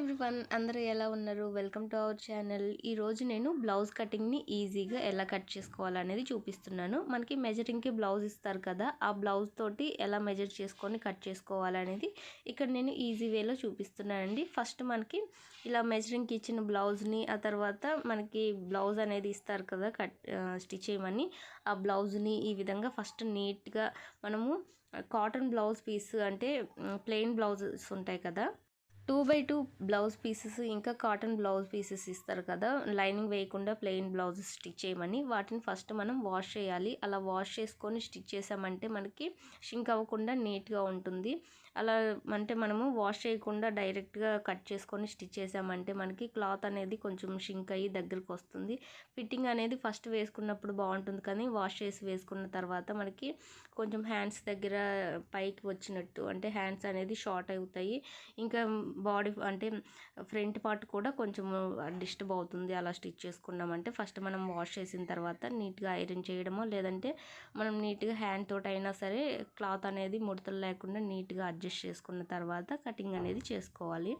Hi everyone, అందరూ ఎలా ఉన్నారు? Welcome to our channel. ఈరోజు నేను బ్లౌజ్ కటింగ్ని ఈజీగా ఎలా కట్ చేసుకోవాలనేది చూపిస్తున్నాను. మనకి మెజరింగ్కి బ్లౌజ్ ఇస్తారు కదా, ఆ బ్లౌజ్ తోటి ఎలా మెజర్ చేసుకొని కట్ చేసుకోవాలనేది ఇక్కడ నేను ఈజీ వేలో చూపిస్తున్నానండి. ఫస్ట్ మనకి ఇలా మెజరింగ్కి ఇచ్చిన బ్లౌజ్ని, ఆ తర్వాత మనకి బ్లౌజ్ అనేది ఇస్తారు కదా స్టిచ్ చేయమని, ఆ బ్లౌజ్ని ఈ విధంగా ఫస్ట్ నీట్గా మనము కాటన్ బ్లౌజ్ పీస్ అంటే ప్లెయిన్ బ్లౌజెస్ ఉంటాయి కదా, 2x2 బ్లౌజ్ పీసెస్, ఇంకా కాటన్ బ్లౌజ్ పీసెస్ ఇస్తారు కదా లైనింగ్ వేయకుండా ప్లెయిన్ బ్లౌజెస్ స్టిచ్ చేయమని, వాటిని ఫస్ట్ మనం వాష్ చేయాలి. అలా వాష్ చేసుకొని స్టిచ్ చేసామంటే మనకి షింక్ అవ్వకుండా నీట్గా ఉంటుంది. అలా అంటే మనము వాష్ చేయకుండా డైరెక్ట్గా కట్ చేసుకొని స్టిచ్ చేసామంటే మనకి క్లాత్ అనేది కొంచెం షింక్ అయ్యి దగ్గరికి వస్తుంది. ఫిట్టింగ్ అనేది ఫస్ట్ వేసుకున్నప్పుడు బాగుంటుంది, కానీ వాష్ చేసి వేసుకున్న తర్వాత మనకి కొంచెం హ్యాండ్స్ దగ్గర పైకి వచ్చినట్టు, అంటే హ్యాండ్స్ అనేది షార్ట్ అవుతాయి. ఇంకా బాడీ అంటే ఫ్రంట్ పార్ట్ కూడా కొంచెం డిస్టర్బ్ అవుతుంది. అలా స్టిచ్ చేసుకున్నామంటే ఫస్ట్ మనం వాష్ చేసిన తర్వాత నీట్గా ఐరన్ చేయడమో, లేదంటే మనం నీట్గా హ్యాండ్ తోటి అయినా సరే క్లాత్ అనేది ముడతలు లేకుండా నీట్గా అడ్జస్ట్ చేసుకున్న తర్వాత కటింగ్ అనేది చేసుకోవాలి.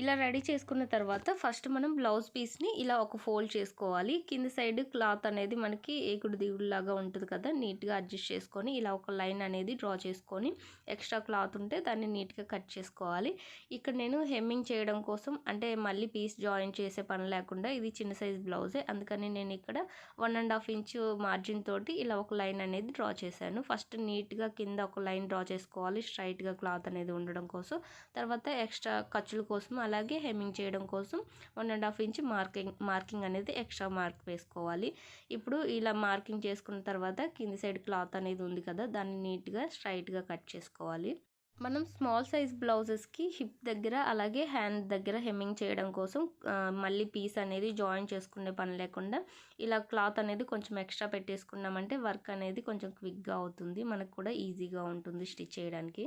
ఇలా రెడీ చేసుకున్న తర్వాత ఫస్ట్ మనం బ్లౌజ్ పీస్ని ఇలా ఒక ఫోల్డ్ చేసుకోవాలి. కింది సైడ్ క్లాత్ అనేది మనకి ఏకుడు దిగుడులాగా ఉంటుంది కదా, నీట్గా అడ్జస్ట్ చేసుకొని ఇలా ఒక లైన్ అనేది డ్రా చేసుకొని ఎక్స్ట్రా క్లాత్ ఉంటే దాన్ని నీట్గా కట్ చేసుకోవాలి. ఇక్కడ నేను హెమ్మింగ్ చేయడం కోసం, అంటే మళ్ళీ పీస్ జాయిన్ చేసే పని లేకుండా, ఇది చిన్న సైజ్ బ్లౌజే, అందుకని నేను ఇక్కడ 1.5 ఇంచు మార్జిన్ తోటి ఇలా ఒక లైన్ అనేది డ్రా చేశాను. ఫస్ట్ నీట్గా కింద ఒక లైన్ డ్రా చేసుకోవాలి, స్ట్రైట్గా క్లాత్ అనేది ఉండడం కోసం. తర్వాత ఎక్స్ట్రా ఖర్చుల కోసం, అలాగే హెమ్మింగ్ చేయడం కోసం 1.5 ఇంచ్ మార్కింగ్ అనేది ఎక్స్ట్రా మార్క్ వేసుకోవాలి. ఇప్పుడు ఇలా మార్కింగ్ చేసుకున్న తర్వాత కింది సైడ్ క్లాత్ అనేది ఉంది కదా, దాన్ని నీట్గా స్ట్రైట్గా కట్ చేసుకోవాలి. మనం స్మాల్ సైజ్ బ్లౌజెస్కి హిప్ దగ్గర అలాగే హ్యాండ్ దగ్గర హెమ్మింగ్ చేయడం కోసం మళ్ళీ పీస్ అనేది జాయిన్ చేసుకునే పని లేకుండా ఇలా క్లాత్ అనేది కొంచెం ఎక్స్ట్రా పెట్టేసుకున్నామంటే వర్క్ అనేది కొంచెం క్విక్గా అవుతుంది, మనకు కూడా ఈజీగా ఉంటుంది స్టిచ్ చేయడానికి.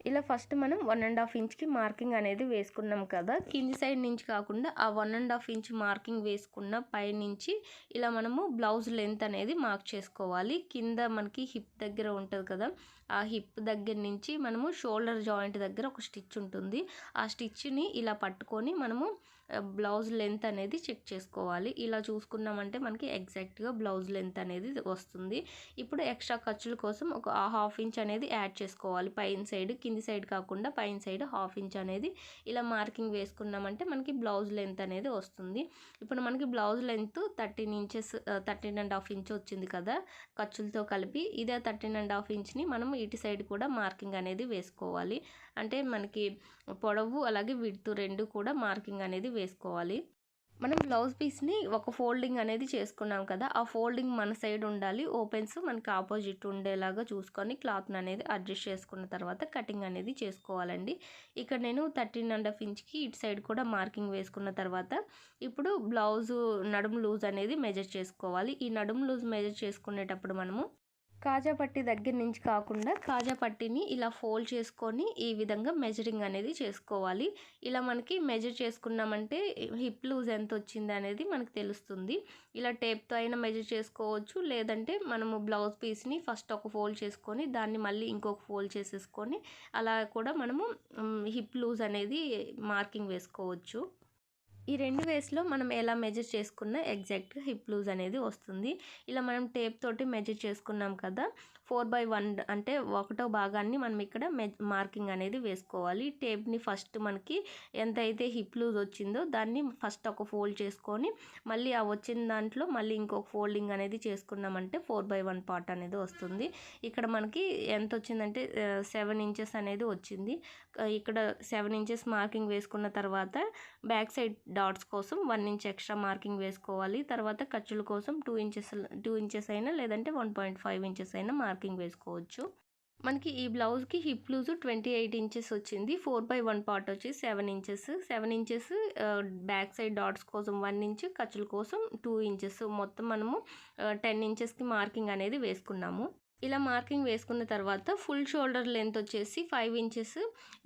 ఇలా ఫస్ట్ మనం 1.5 ఇంచ్కి మార్కింగ్ అనేది వేసుకున్నాం కదా, కింది సైడ్ నుంచి కాకుండా ఆ 1.5 ఇంచ్ మార్కింగ్ వేసుకున్న పైనుంచి ఇలా మనము బ్లౌజ్ లెంత్ అనేది మార్క్ చేసుకోవాలి. కింద మనకి హిప్ దగ్గర ఉంటుంది కదా, ఆ హిప్ దగ్గర నుంచి మనము షోల్డర్ జాయింట్ దగ్గర ఒక స్టిచ్ ఉంటుంది. ఆ స్టిచ్ని ఇలా పట్టుకొని మనము బ్లౌజ్ లెంత్ అనేది చెక్ చేసుకోవాలి. ఇలా చూసుకున్నామంటే మనకి ఎగ్జాక్ట్గా బ్లౌజ్ లెంత్ అనేది వస్తుంది. ఇప్పుడు ఎక్స్ట్రా ఖర్చుల కోసం ఒక 1/2 ఇంచ్ అనేది యాడ్ చేసుకోవాలి. పైన సైడ్ కింది సైడ్ కాకుండా పైన సైడ్ 1/2 ఇంచ్ అనేది ఇలా మార్కింగ్ వేసుకున్నామంటే మనకి బ్లౌజ్ లెంత్ అనేది వస్తుంది. ఇప్పుడు మనకి బ్లౌజ్ లెంత్ 13.5 ఇంచ్ వచ్చింది కదా ఖర్చులతో కలిపి. ఇదే 13.5 ఇంచ్ని మనం ఇటు సైడ్ కూడా మార్కింగ్ అనేది వేసుకోవాలి. అంటే మనకి పొడవు అలాగే విడ్త్ రెండు కూడా మార్కింగ్ అనేది వేసుకోవాలి. మనం బ్లౌజ్ పీస్ని ఒక ఫోల్డింగ్ అనేది చేసుకున్నాం కదా, ఆ ఫోల్డింగ్ మన సైడ్ ఉండాలి. ఓపెన్స్ మనకి ఆపోజిట్ ఉండేలాగా చూసుకొని క్లాత్ని అనేది అడ్జస్ట్ చేసుకున్న తర్వాత కటింగ్ అనేది చేసుకోవాలండి. ఇక్కడ నేను 13.5 ఇంచ్కి ఇటు సైడ్ కూడా మార్కింగ్ వేసుకున్న తర్వాత ఇప్పుడు బ్లౌజు నడుము లూజ్ అనేది మెజర్ చేసుకోవాలి. ఈ నడుము లూజ్ మెజర్ చేసుకునేటప్పుడు మనము కాజా పట్టి దగ్గర నుంచి కాకుండా కాజా పట్టిని ఇలా ఫోల్డ్ చేసుకొని ఈ విధంగా మెజరింగ్ అనేది చేసుకోవాలి. ఇలా మనకి మెజర్ చేసుకున్నామంటే హిప్ లూజ్ ఎంత వచ్చింది అనేది మనకు తెలుస్తుంది. ఇలా టేప్తో అయినా మెజర్ చేసుకోవచ్చు, లేదంటే మనము బ్లౌజ్ పీస్ని ఫస్ట్ ఒక ఫోల్డ్ చేసుకొని దాన్ని మళ్ళీ ఇంకొక ఫోల్డ్ చేసేసుకొని అలా కూడా మనము హిప్ లూజ్ అనేది మార్కింగ్ వేసుకోవచ్చు. ఈ 2 వేస్లో మనం ఎలా మెజర్ చేసుకున్న ఎగ్జాక్ట్గా హిప్ లూజ్ అనేది వస్తుంది. ఇలా మనం టేప్ తోటి మెజర్ చేసుకున్నాం కదా, 4/1 అంటే 1వ భాగాన్ని మనం ఇక్కడ మార్కింగ్ అనేది వేసుకోవాలి. టేప్ని ఫస్ట్ మనకి ఎంతైతే హిప్ లూజ్ వచ్చిందో దాన్ని ఫస్ట్ ఒక ఫోల్డ్ చేసుకొని మళ్ళీ ఆ వచ్చిన దాంట్లో మళ్ళీ ఇంకొక ఫోల్డింగ్ అనేది చేసుకున్నామంటే 4/1 పార్ట్ అనేది వస్తుంది. ఇక్కడ మనకి ఎంత వచ్చిందంటే 7 ఇంచెస్ అనేది వచ్చింది. ఇక్కడ 7 ఇంచెస్ మార్కింగ్ వేసుకున్న తర్వాత బ్యాక్ సైడ్ డాట్స్ కోసం 1 ఇంచ్ ఎక్స్ట్రా మార్కింగ్ వేసుకోవాలి. తర్వాత ఖర్చుల కోసం 2 ఇంచెస్ అయినా లేదంటే 1.5 ఇంచెస్ అయినా మార్కింగ్ వేసుకోవచ్చు. మనకి ఈ బ్లౌజ్కి హిప్ లూజ్ 28 ఇంచెస్ వచ్చింది. 4/1 పార్ట్ వచ్చి 7 inches. 7 inches back side dots కోసం 1 ఇంచ్, ఖర్చుల కోసం 2 ఇంచెస్, మొత్తం మనము 10 ఇంచెస్కి మార్కింగ్ అనేది వేసుకున్నాము. ఇలా మార్కింగ్ వేసుకున్న తర్వాత ఫుల్ షోల్డర్ లెంత్ వచ్చేసి 5 ఇంచెస్.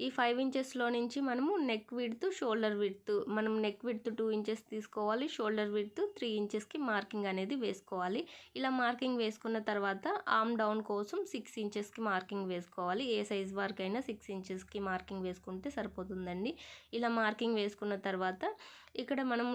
ఈ 5 ఇంచెస్లో నుంచి మనము నెక్ విడ్త్, షోల్డర్ విడ్త్, మనం నెక్ విడ్త్ 2 ఇంచెస్ తీసుకోవాలి, షోల్డర్ విడ్త్ 3 ఇంచెస్కి మార్కింగ్ అనేది వేసుకోవాలి. ఇలా మార్కింగ్ వేసుకున్న తర్వాత ఆర్మ్ డౌన్ కోసం 6 ఇంచెస్కి మార్కింగ్ వేసుకోవాలి. ఏ సైజ్ వరకైనా 6 ఇంచెస్కి మార్కింగ్ వేసుకుంటే సరిపోతుందండి. ఇలా మార్కింగ్ వేసుకున్న తర్వాత ఇక్కడ మనం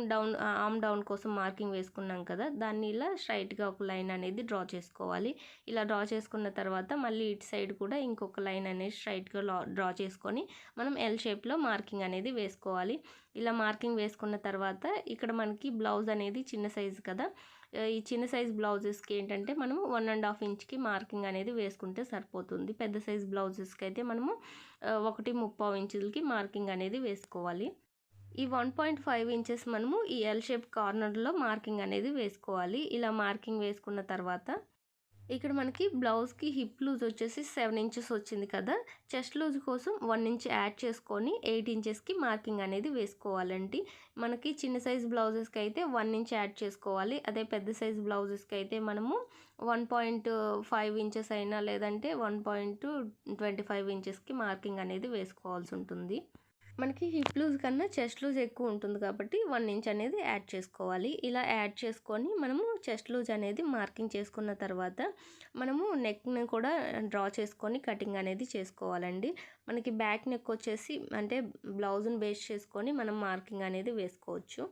ఆర్మ్ డౌన్ కోసం మార్కింగ్ వేసుకున్నాం కదా, దాన్ని ఇలా స్ట్రైట్గా ఒక లైన్ అనేది డ్రా చేసుకోవాలి. ఇలా డ్రా చేసుకున్న తర్వాత మళ్ళీ ఇటు సైడ్ కూడా ఇంకొక లైన్ అనేది స్ట్రైట్గా డ్రా చేసుకొని మనం ఎల్ షేప్లో మార్కింగ్ అనేది వేసుకోవాలి. ఇలా మార్కింగ్ వేసుకున్న తర్వాత ఇక్కడ మనకి బ్లౌజ్ అనేది చిన్న సైజు కదా, ఈ చిన్న సైజ్ బ్లౌజెస్కి ఏంటంటే మనము 1.5 ఇంచ్కి మార్కింగ్ అనేది వేసుకుంటే సరిపోతుంది. పెద్ద సైజ్ బ్లౌజెస్కి అయితే మనము 1.35 ఇంచులకి మార్కింగ్ అనేది వేసుకోవాలి. ఈ 1.5 ఇంచెస్ మనము ఈ ఎల్ షేప్ కార్నర్లో మార్కింగ్ అనేది వేసుకోవాలి. ఇలా మార్కింగ్ వేసుకున్న తర్వాత ఇక్కడ మనకి బ్లౌజ్కి హిప్ లూజ్ వచ్చేసి 7 ఇంచెస్ వచ్చింది కదా, చెస్ట్ లూజ్ కోసం 1 ఇంచ్ యాడ్ చేసుకొని 8 ఇంచెస్కి మార్కింగ్ అనేది వేసుకోవాలండి. మనకి చిన్న సైజ్ బ్లౌజెస్కి అయితే 1 ఇంచ్ యాడ్ చేసుకోవాలి. అదే పెద్ద సైజ్ బ్లౌజెస్కి అయితే మనము 1.5 ఇంచెస్ అయినా లేదంటే 1.25 ఇంచెస్కి మార్కింగ్ అనేది వేసుకోవాల్సి ఉంటుంది. మనకి హిప్ లూజ్ కన్నా చెస్ట్ లూజ్ ఎక్కువ ఉంటుంది కాబట్టి 1 ఇంచ్ అనేది యాడ్ చేసుకోవాలి. ఇలా యాడ్ చేసుకొని మనము చెస్ట్ లూజ్ అనేది మార్కింగ్ చేసుకున్న తర్వాత మనము నెక్ని కూడా డ్రా చేసుకొని కటింగ్ అనేది చేసుకోవాలండి. మనకి బ్యాక్ నెక్ వచ్చేసి అంటే బ్లౌజ్ని బేస్ చేసుకొని మనం మార్కింగ్ అనేది వేసుకోవచ్చు.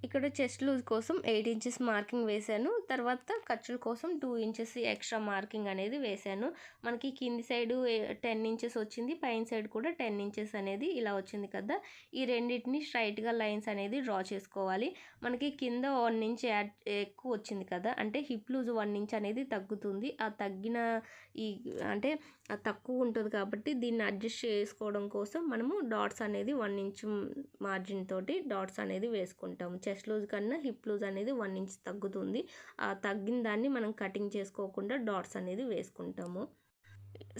ఇక్కడ చెస్ట్ లూజ్ కోసం 8 ఇంచెస్ మార్కింగ్ వేశాను. తర్వాత ఖర్చుల కోసం 2 ఇంచెస్ ఎక్స్ట్రా మార్కింగ్ అనేది వేశాను. మనకి కింది సైడు 10 ఇంచెస్ వచ్చింది, పైన సైడ్ కూడా 10 ఇంచెస్ అనేది ఇలా వచ్చింది కదా, ఈ రెండింటిని స్ట్రైట్గా లైన్స్ అనేది డ్రా చేసుకోవాలి. మనకి కింద 1 ఇంచ్ ఎక్కువ వచ్చింది కదా, అంటే హిప్ లూజ్ 1 ఇంచ్ అనేది తగ్గుతుంది. ఆ తగ్గిన ఈ అంటే తక్కువ ఉంటుంది కాబట్టి దీన్ని అడ్జస్ట్ చేసుకోవడం కోసం మనము డాట్స్ అనేది 1 ఇంచ్ మార్జిన్ తోటి డాట్స్ అనేది వేసుకుంటాము. చెస్ట్ లూజ్ కన్నా హిప్ లూజ్ అనేది 1 ఇంచ్ తగ్గుతుంది. ఆ తగ్గిన దాన్ని మనం కటింగ్ చేసుకోకుండా డాట్స్ అనేది వేసుకుంటాము.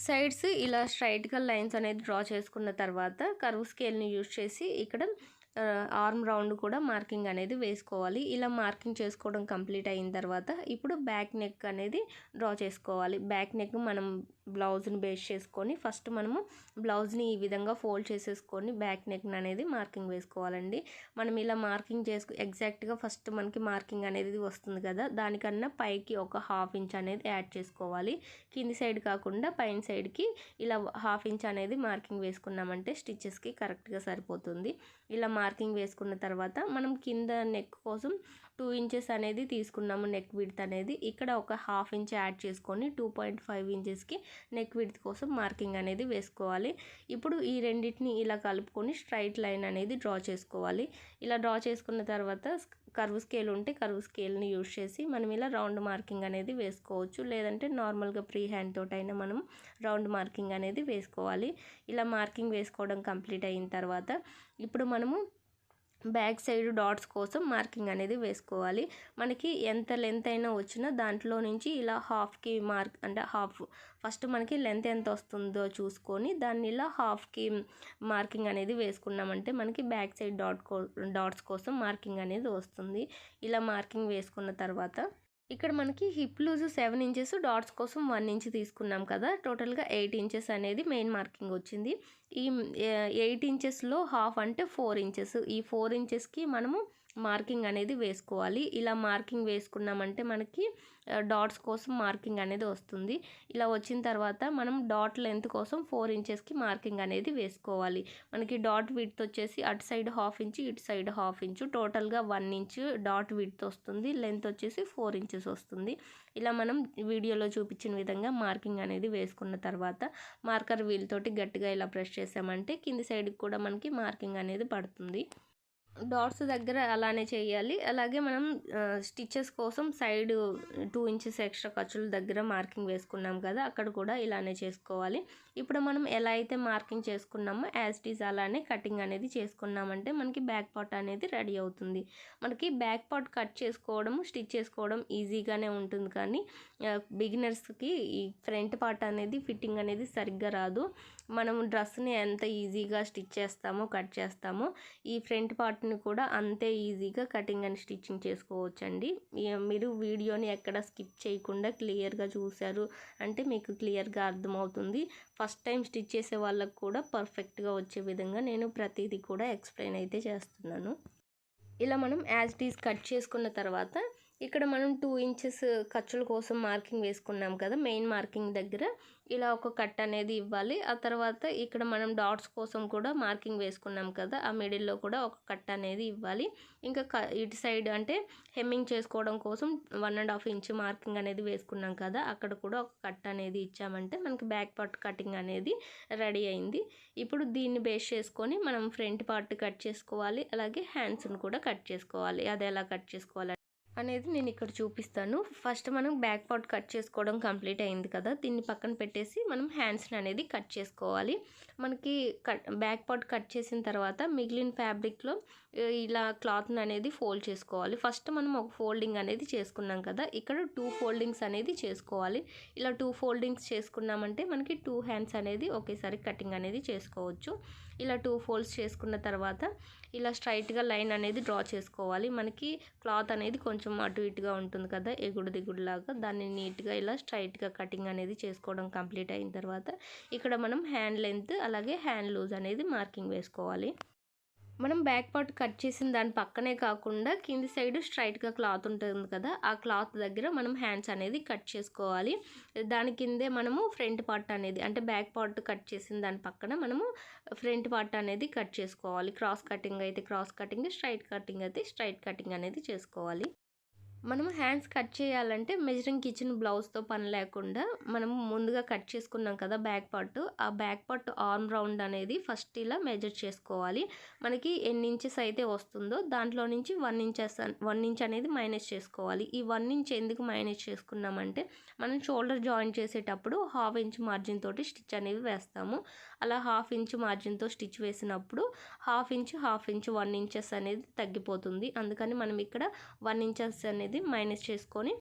సైడ్స్ ఇలా స్ట్రైట్గా లైన్స్ అనేది డ్రా చేసుకున్న తర్వాత కర్వ్ స్కేల్ని యూజ్ చేసి ఇక్కడ ఆర్మ్ రౌండ్ కూడా మార్కింగ్ అనేది వేసుకోవాలి. ఇలా మార్కింగ్ చేసుకోవడం కంప్లీట్ అయిన తర్వాత ఇప్పుడు బ్యాక్ నెక్ అనేది డ్రా చేసుకోవాలి. బ్యాక్ నెక్ మనం బ్లౌజ్ని బేస్ చేసుకొని ఫస్ట్ మనము బ్లౌజ్ని ఈ విధంగా ఫోల్డ్ చేసేసుకొని బ్యాక్ నెక్ అనేది మార్కింగ్ వేసుకోవాలండి. మనం ఇలా మార్కింగ్ ఎగ్జాక్ట్గా ఫస్ట్ మనకి మార్కింగ్ అనేది వస్తుంది కదా, దానికన్నా పైకి ఒక 1/2 ఇంచ్ అనేది యాడ్ చేసుకోవాలి. కింది సైడ్ కాకుండా పైన సైడ్కి ఇలా 1/2 ఇంచ్ అనేది మార్కింగ్ వేసుకున్నామంటే స్టిచెస్కి కరెక్ట్గా సరిపోతుంది. ఇలా మార్కింగ్ వేసుకున్న తర్వాత మనం కింద నెక్ కోసం 2 ఇంచెస్ అనేది తీసుకున్నాము నెక్ విడ్త్ అనేది. ఇక్కడ ఒక 1/2 ఇంచ్ యాడ్ చేసుకొని 2.5 ఇంచెస్కి నెక్ విడ్త్ కోసం మార్కింగ్ అనేది వేసుకోవాలి. ఇప్పుడు ఈ రెండింటిని ఇలా కలుపుకొని స్ట్రైట్ లైన్ అనేది డ్రా చేసుకోవాలి. ఇలా డ్రా చేసుకున్న తర్వాత కర్వ్ స్కేల్ ఉంటే కర్వ్ స్కేల్ని యూజ్ చేసి మనం ఇలా రౌండ్ మార్కింగ్ అనేది వేసుకోవచ్చు, లేదంటే నార్మల్గా ఫ్రీ హ్యాండ్ తోటైనా మనం రౌండ్ మార్కింగ్ అనేది వేసుకోవాలి. ఇలా మార్కింగ్ వేసుకోవడం కంప్లీట్ అయిన తర్వాత ఇప్పుడు మనము బ్యాక్ సైడ్ డాట్స్ కోసం మార్కింగ్ అనేది వేసుకోవాలి. మనకి ఎంత లెంత్ అయినా వచ్చినా దాంట్లో నుంచి ఇలా హాఫ్కి అంటే ఫస్ట్ మనకి లెంత్ ఎంత వస్తుందో చూసుకొని దాన్ని ఇలా హాఫ్కి మార్కింగ్ అనేది వేసుకున్నామంటే మనకి బ్యాక్ సైడ్ డాట్స్ కోసం మార్కింగ్ అనేది వస్తుంది. ఇలా మార్కింగ్ వేసుకున్న తర్వాత ఇక్కడ మనకి హిప్ లూజ్ 7 ఇంచెస్, డాట్స్ కోసం 1 ఇంచ్ తీసుకున్నాం కదా, టోటల్గా 8 ఇంచెస్ అనేది మెయిన్ మార్కింగ్ వచ్చింది. ఈ 8 ఇంచెస్లో హాఫ్ అంటే 4 ఇంచెస్. ఈ 4 ఇంచెస్కి మనము మార్కింగ్ అనేది వేసుకోవాలి. ఇలా మార్కింగ్ వేసుకున్నామంటే మనకి డాట్స్ కోసం మార్కింగ్ అనేది వస్తుంది. ఇలా వచ్చిన తర్వాత మనం డాట్ లెంత్ కోసం 4 ఇంచెస్కి మార్కింగ్ అనేది వేసుకోవాలి. మనకి డాట్ విడ్త్ వచ్చేసి అటు సైడ్ 1/2 ఇంచ్, ఇటు సైడ్ 1/2 ఇంచ్, టోటల్గా 1 ఇంచ్ డాట్ విడ్త్ వస్తుంది. లెంత్ వచ్చేసి 4 ఇంచెస్ వస్తుంది. ఇలా మనం వీడియోలో చూపించిన విధంగా మార్కింగ్ అనేది వేసుకున్న తర్వాత మార్కర్ వీల్ తోటి గట్టిగా ఇలా ప్రెస్ చేసామంటే కింది సైడ్కి కూడా మనకి మార్కింగ్ అనేది పడుతుంది. డాట్స్ దగ్గర అలానే చేయాలి. అలాగే మనం స్టిచెస్ కోసం సైడ్ 2 ఇంచెస్ ఎక్స్ట్రా ఖర్చుల దగ్గర మార్కింగ్ వేసుకున్నాం కదా, అక్కడ కూడా ఇలానే చేసుకోవాలి. ఇప్పుడు మనం ఎలా అయితే మార్కింగ్ చేసుకున్నామో యాజ్ ఇట్ ఈజ్ అలానే కటింగ్ అనేది చేసుకున్నామంటే మనకి బ్యాక్ పార్ట్ అనేది రెడీ అవుతుంది. మనకి బ్యాక్ పార్ట్ కట్ చేసుకోవడం, స్టిచ్ చేసుకోవడం ఈజీగానే ఉంటుంది, కానీ బిగినర్స్కి ఈ ఫ్రంట్ పార్ట్ అనేది ఫిట్టింగ్ అనేది సరిగ్గా రాదు. మనం డ్రెస్ని ఎంత ఈజీగా స్టిచ్ చేస్తామో కట్ చేస్తామో ఈ ఫ్రంట్ పార్ట్ పార్ట్ని కూడా అంతే ఈజీగా కటింగ్ అండ్ స్టిచ్చింగ్ చేసుకోవచ్చండి. మీరు వీడియోని ఎక్కడ స్కిప్ చేయకుండా క్లియర్గా చూశారు అంటే మీకు క్లియర్గా అర్థమవుతుంది. ఫస్ట్ టైం స్టిచ్ చేసే వాళ్ళకు కూడా పర్ఫెక్ట్గా వచ్చే విధంగా నేను ప్రతిదీ కూడా ఎక్స్ప్లెయిన్ అయితే చేస్తున్నాను. ఇలా మనం యాజ్ ఇట్ ఈజ్ కట్ చేసుకున్న తర్వాత ఇక్కడ మనం 2 ఇంచెస్ ఖర్చుల కోసం మార్కింగ్ వేసుకున్నాం కదా, మెయిన్ మార్కింగ్ దగ్గర ఇలా ఒక కట్ అనేది ఇవ్వాలి. ఆ తర్వాత ఇక్కడ మనం డాట్స్ కోసం కూడా మార్కింగ్ వేసుకున్నాం కదా, ఆ మిడిల్లో కూడా ఒక కట్ అనేది ఇవ్వాలి. ఇంకా ఇటు సైడ్ అంటే హెమ్మింగ్ చేసుకోవడం కోసం 1.5 ఇంచ్ మార్కింగ్ అనేది వేసుకున్నాం కదా, అక్కడ కూడా ఒక కట్ అనేది ఇచ్చామంటే మనకి బ్యాక్ పార్ట్ కటింగ్ అనేది రెడీ అయింది. ఇప్పుడు దీన్ని బేస్ చేసుకొని మనం ఫ్రంట్ పార్ట్ కట్ చేసుకోవాలి, అలాగే హ్యాండ్స్ని కూడా కట్ చేసుకోవాలి. అది ఎలా కట్ చేసుకోవాలి అనేది నేను ఇక్కడ చూపిస్తాను. ఫస్ట్ మనం బ్యాక్ పార్ట్ కట్ చేసుకోవడం కంప్లీట్ అయింది కదా, దీన్ని పక్కన పెట్టేసి మనం హ్యాండ్స్ని అనేది కట్ చేసుకోవాలి. మనకి బ్యాక్ పార్ట్ కట్ చేసిన తర్వాత మిగిలిన ఫ్యాబ్రిక్లో ఇలా క్లాత్ని అనేది ఫోల్డ్ చేసుకోవాలి. ఫస్ట్ మనం ఒక ఫోల్డింగ్ అనేది చేసుకున్నాం కదా, ఇక్కడ 2 ఫోల్డింగ్స్ అనేది చేసుకోవాలి. ఇలా 2 ఫోల్డింగ్స్ చేసుకున్నామంటే మనకి 2 హ్యాండ్స్ అనేది ఒకేసారి కటింగ్ అనేది చేసుకోవచ్చు. ఇలా 2 ఫోల్డ్స్ చేసుకున్న తర్వాత ఇలా స్ట్రైట్గా లైన్ అనేది డ్రా చేసుకోవాలి. మనకి క్లాత్ అనేది కొంచెం అటు ఇటుగా ఉంటుంది కదా, ఎగుడు దిగుడులాగా, దాన్ని నీట్గా ఇలా స్ట్రైట్గా కటింగ్ అనేది చేసుకోవడం కంప్లీట్ అయిన తర్వాత ఇక్కడ మనం హ్యాండ్ లెంత్ అలాగే హ్యాండ్ లూజ్ అనేది మార్కింగ్ వేసుకోవాలి. మనం బ్యాక్ పార్ట్ కట్ చేసిన దాని పక్కనే కాకుండా కింది సైడ్ స్ట్రైట్గా క్లాత్ ఉంటుంది కదా, ఆ క్లాత్ దగ్గర మనం హ్యాండ్స్ అనేది కట్ చేసుకోవాలి. దాని కిందే మనము ఫ్రంట్ పార్ట్ అనేది అంటే బ్యాక్ పార్ట్ కట్ చేసిన దాని పక్కన మనము ఫ్రంట్ పార్ట్ అనేది కట్ చేసుకోవాలి. క్రాస్ కటింగ్ అయితే క్రాస్ కటింగ్, స్ట్రైట్ కటింగ్ అయితే స్ట్రైట్ కటింగ్ అనేది చేసుకోవాలి. మనం హ్యాండ్స్ కట్ చేయాలంటే మెజరింగ్ ఇచ్చిన బ్లౌజ్తో పని లేకుండా మనము ముందుగా కట్ చేసుకున్నాం కదా బ్యాక్ పార్ట్, ఆ బ్యాక్ పార్ట్ ఆర్మ్ రౌండ్ అనేది ఫస్ట్ ఇలా మెజర్ చేసుకోవాలి. మనకి ఎన్ని ఇంచెస్ అయితే వస్తుందో దాంట్లో నుంచి 1 ఇంచ్ అనేది మైనస్ చేసుకోవాలి. ఈ 1 ఇంచ్ ఎందుకు మైనస్ చేసుకున్నామంటే మనం షోల్డర్ జాయిన్ చేసేటప్పుడు 1/2 ఇంచ్ మార్జిన్ తోటి స్టిచ్ అనేవి వేస్తాము. అలా 1/2 ఇంచ్ మార్జిన్తో స్టిచ్ వేసినప్పుడు 1/2 ఇంచ్ 1 ఇంచెస్ అనేది తగ్గిపోతుంది. అందుకని మనం ఇక్కడ 1 ఇంచెస్ అనేది మైనస్ చేసుకొని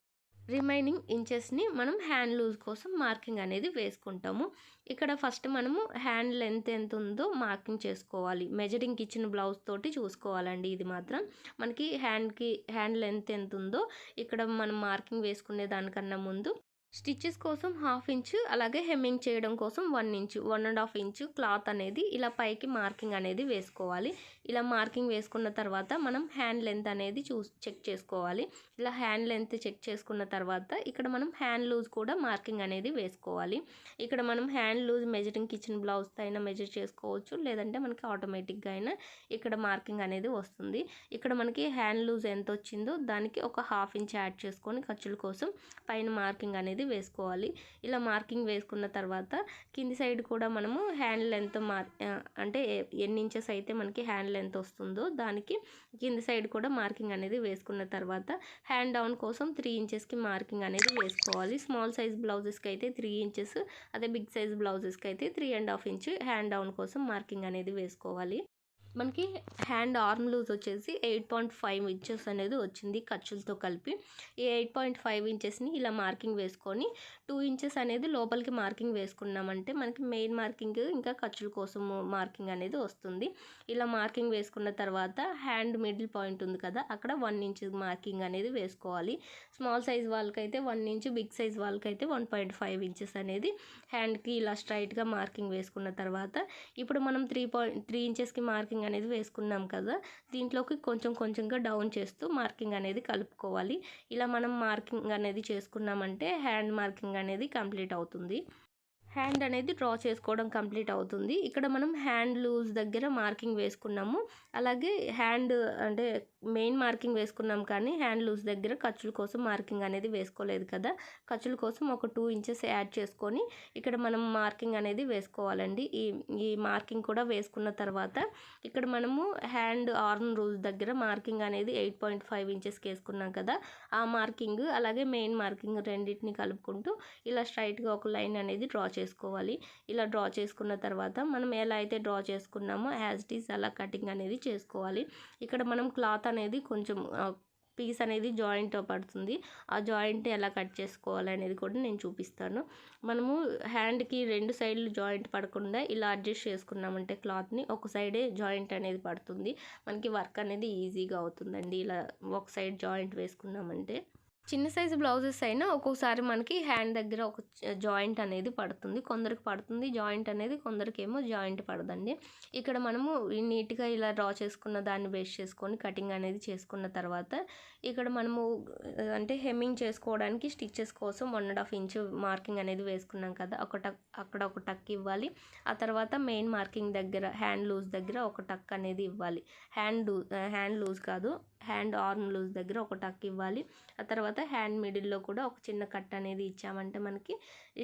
రిమైనింగ్ ఇంచెస్ని మనం హ్యాండ్ లూజ్ కోసం మార్కింగ్ అనేది వేసుకుంటాము. ఇక్కడ ఫస్ట్ మనము హ్యాండ్ లెంత్ ఎంత ఉందో మార్కింగ్ చేసుకోవాలి. మెజరింగ్ ఇచ్చిన బ్లౌజ్ తోటి చూసుకోవాలండి. ఇది మాత్రం మనకి హ్యాండ్ లెంత్ ఎంత ఉందో ఇక్కడ మనం మార్కింగ్ వేసుకునే దానికన్నా ముందు స్టిచెస్ కోసం 1/2 ఇంచ్ అలాగే హెమ్మింగ్ చేయడం కోసం 1 ఇంచ్ 1.5 ఇంచ్ క్లాత్ అనేది ఇలా పైకి మార్కింగ్ అనేది వేసుకోవాలి. ఇలా మార్కింగ్ వేసుకున్న తర్వాత మనం హ్యాండ్ లెంత్ అనేది చెక్ చేసుకోవాలి. ఇలా హ్యాండ్ లెంత్ చెక్ చేసుకున్న తర్వాత ఇక్కడ మనం హ్యాండ్ లూజ్ కూడా మార్కింగ్ అనేది వేసుకోవాలి. ఇక్కడ మనం హ్యాండ్ లూజ్ మెజరింగ్ ఇచ్చిన బ్లౌజ్తో అయినా మెజర్ చేసుకోవచ్చు, లేదంటే మనకి ఆటోమేటిక్గా అయినా ఇక్కడ మార్కింగ్ అనేది వస్తుంది. ఇక్కడ మనకి హ్యాండ్ లూజ్ ఎంత వచ్చిందో దానికి ఒక 1/2 ఇంచ్ యాడ్ చేసుకొని ఖర్చుల కోసం పైన మార్కింగ్ అనేది వేసుకోవాలి. ఇలా మార్కింగ్ వేసుకున్న తర్వాత కింది సైడ్ కూడా మనము హ్యాండ్ లెంత్ అంటే ఎన్ని ఇంచెస్ అయితే మనకి హ్యాండ్ లెంత్ వస్తుందో దానికి కింది సైడ్ కూడా మార్కింగ్ అనేది వేసుకున్న తర్వాత హ్యాండ్ డౌన్ కోసం 3 ఇంచెస్కి మార్కింగ్ అనేది వేసుకోవాలి. స్మాల్ సైజ్ బ్లౌజెస్కి అయితే 3 ఇంచెస్, అదే బిగ్ సైజ్ బ్లౌజెస్కి అయితే 3.5 ఇంచ్ హ్యాండ్ డౌన్ కోసం మార్కింగ్ అనేది వేసుకోవాలి. మనకి హ్యాండ్ ఆర్మ్ లూజ్ వచ్చేసి 8.5 ఇంచెస్ అనేది వచ్చింది ఖర్చులతో కలిపి. ఈ 8.5 ఇంచెస్ని ఇలా మార్కింగ్ వేసుకొని 2 ఇంచెస్ అనేది లోపలికి మార్కింగ్ వేసుకున్నామంటే మనకి మెయిన్ మార్కింగ్ ఇంకా ఖర్చుల కోసం మార్కింగ్ అనేది వస్తుంది. ఇలా మార్కింగ్ వేసుకున్న తర్వాత హ్యాండ్ మిడిల్ పాయింట్ ఉంది కదా, అక్కడ 1 ఇంచ్ మార్కింగ్ అనేది వేసుకోవాలి. స్మాల్ సైజ్ వాళ్ళకైతే 1 ఇంచ్, బిగ్ సైజ్ వాళ్ళకైతే 1.5 ఇంచెస్ అనేది హ్యాండ్కి ఇలా స్ట్రైట్గా మార్కింగ్ వేసుకున్న తర్వాత ఇప్పుడు మనం 3 ఇంచెస్కి మార్కింగ్ అనేది వేసుకున్నాం కదా, దీంట్లోకి కొంచెంగా డౌన్ చేస్తూ మార్కింగ్ అనేది కలుపుకోవాలి. ఇలా మనం మార్కింగ్ అనేది చేసుకున్నామంటే హ్యాండ్ మార్కింగ్ అనేది కంప్లీట్ అవుతుంది. హ్యాండ్ అనేది డ్రా చేసుకోవడం కంప్లీట్ అవుతుంది. ఇక్కడ మనం హ్యాండ్ లూజ్ దగ్గర మార్కింగ్ వేసుకున్నాము, అలాగే హ్యాండ్ అంటే మెయిన్ మార్కింగ్ వేసుకున్నాం కానీ హ్యాండ్ లూజ్ దగ్గర ఖర్చుల కోసం మార్కింగ్ అనేది వేసుకోలేదు కదా, ఖర్చుల కోసం ఒక 2 ఇంచెస్ యాడ్ చేసుకొని ఇక్కడ మనం మార్కింగ్ అనేది వేసుకోవాలండి. ఈ మార్కింగ్ కూడా వేసుకున్న తర్వాత ఇక్కడ మనము హ్యాండ్ ఆర్మ్ లూజ్ దగ్గర మార్కింగ్ అనేది 8.5 ఇంచెస్కి వేసుకున్నాం కదా, ఆ మార్కింగ్ అలాగే మెయిన్ మార్కింగ్ రెండింటిని కలుపుకుంటూ ఇలా స్ట్రైట్గా ఒక లైన్ అనేది డ్రా చేసుకోవాలి. ఇలా డ్రా చేసుకున్న తర్వాత మనం ఎలా అయితే డ్రా చేసుకున్నామో యాజ్ ఇట్ ఈజ్ అలా కటింగ్ అనేది చేసుకోవాలి. ఇక్కడ మనం క్లాత్ అనేది కొంచెం పీస్ అనేది జాయింట్ పడుతుంది. ఆ జాయింట్ ఎలా కట్ చేసుకోవాలి అనేది కూడా నేను చూపిస్తాను. మనము హ్యాండ్కి 2 సైడ్లు జాయింట్ పడకుండా ఇలా అడ్జస్ట్ చేసుకున్నామంటే క్లాత్ని ఒక సైడే జాయింట్ అనేది పడుతుంది. మనకి వర్క్ అనేది ఈజీగా అవుతుందండి ఇలా ఒక సైడ్ జాయింట్ వేసుకున్నామంటే. చిన్న సైజు బ్లౌజెస్ అయినా ఒక్కొక్కసారి మనకి హ్యాండ్ దగ్గర ఒక జాయింట్ అనేది పడుతుంది. కొందరికి పడుతుంది జాయింట్ అనేది, కొందరికేమో జాయింట్ పడదండి. ఇక్కడ మనము నీట్‌గా ఇలా డ్రా చేసుకున్న దాన్ని బేస్ చేసుకొని కటింగ్ అనేది చేసుకున్న తర్వాత ఇక్కడ మనము అంటే హెమ్మింగ్ చేసుకోవడానికి స్టిచెస్ కోసం 1.5 ఇంచ్ మార్కింగ్ అనేది వేసుకున్నాం కదా! అక్కడ ఒక టక్ ఇవ్వాలి. ఆ తర్వాత మెయిన్ మార్కింగ్ దగ్గర హ్యాండ్ లూజ్ దగ్గర ఒక టక్ అనేది ఇవ్వాలి. హ్యాండ్ లూజ్ కాదు, హ్యాండ్ ఆర్మ్ లూజ్ దగ్గర ఒక టక్ ఇవ్వాలి. ఆ తర్వాత హ్యాండ్ మిడిల్లో కూడా ఒక చిన్న కట్ అనేది ఇచ్చామంటే మనకి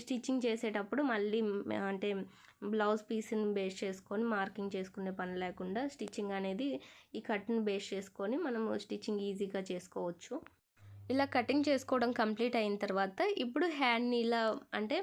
స్టిచ్చింగ్ చేసేటప్పుడు మళ్ళీ అంటే బ్లౌజ్ పీస్ని బేస్ చేసుకొని మార్కింగ్ చేసుకునే పని లేకుండా స్టిచ్చింగ్ అనేది ఈ కట్ని బేస్ చేసుకొని మనము స్టిచ్చింగ్ ఈజీగా చేసుకోవచ్చు. ఇలా కటింగ్ చేసుకోవడం కంప్లీట్ అయిన తర్వాత ఇప్పుడు హ్యాండ్ని ఇలా అంటే